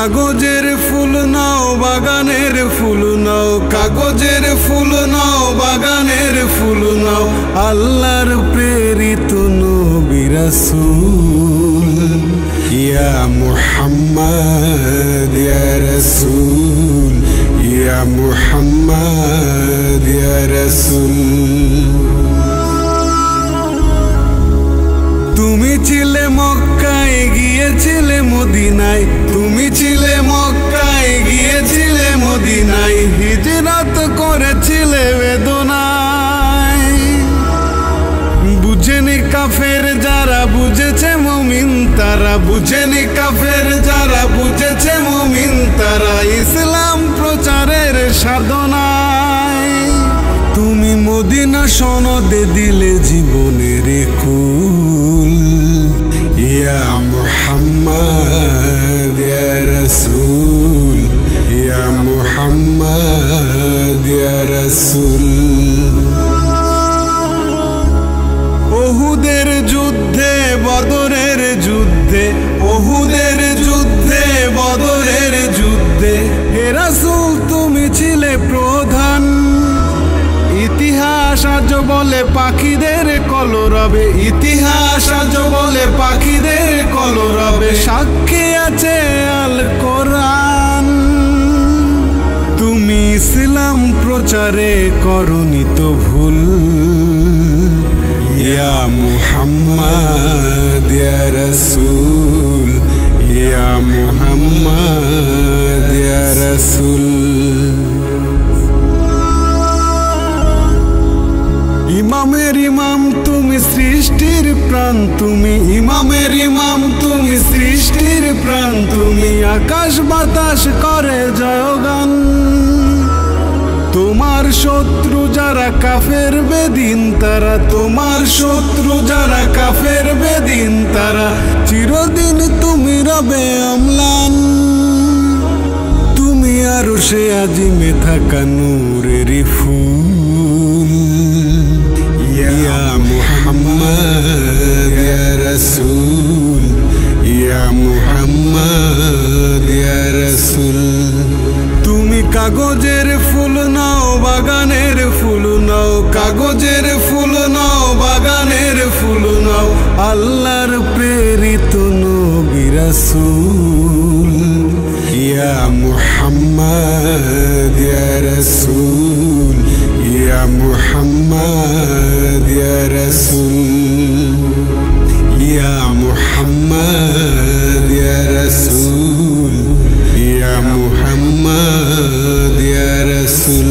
কাগজের ফুল নাও বাগানের ফুল নাও, কাগজের ফুল নাও বাগানের ফুল নাও, আল্লাহর প্রেরিত নবী রাসূল। ইয়া মুহাম্মদ ইয়া রাসূল, ইয়া মুহাম্মদ ইয়া রাসূল। তুমি ছিলে মক্কায় গিয়েছিলে মদিনায়, তুমি ছিলে মক্কায় গিয়েছিলে মদিনায়, হিজরত করেছিলে বেদনায়। বুঝেনি কাফের যারা বুঝেছে মুমিন তারা, বুঝেনি কাফের যারা বুঝেছে মুমিন তারা, ইসলাম প্রচারের সাধনায়। তুমি মদিনা সনদে দিলে জীবনের কুল। ইয়া মুহাম্মদ ইয়া রাসূল, ইয়া মুহাম্মদ ইয়া রাসূল। ওহুদের যুদ্ধে বদরের যুদ্ধে, ওহুদের যুদ্ধে বদরের যুদ্ধে, হে রাসূল তুমি ছিলে প্রধান। ইতিহাস আজ বলে পাখিদের কলরবে, ইতিহাস আজ বলে পাখিদের কলরবে, সাক্ষী আছে আল কোরআন। তুমি ইসলাম প্রচারে করনি তো ভুল। ইয়া মুহাম্মদ ইয়া রাসূল, ইয়া মুহাম্মদ ইয়া রাসূল। ইমামের ইমাম তুমি সৃষ্টির প্রাণ, তুমি ইমামের ইমাম তুমি সৃষ্টির প্রাণ, তুমি আকাশ বাতাস করে জয়গান। তোমার শত্রু যারা কাফের বেদিন তারা, তোমার শত্রু যারা কাফের বেদিন তারা, চিরদিন তুমি রবে অম্লান। তুমি আরশে আজিমে থাকা নূরের ফুল। ইয়া মুহাম্মদ ইয়া রাসূল, ইয়া মুহাম্মদ ইয়া রাসূল। তুমি কাগজের ফুল নাও বাগানের ফুল নাও, কাগজের ফুল নাও বাগানের ফুল নাও, আল্লাহর প্রেরিত নবী রাসূল। ইয়া মুহাম্মদ ইয়া রাসূল, ইয়া মুহাম্মদ ইয়া রাসূল, ইয়া মুহাম্মদ ইয়া রাসূল, ইয়া মুহাম্মদ ইয়া রাসূল।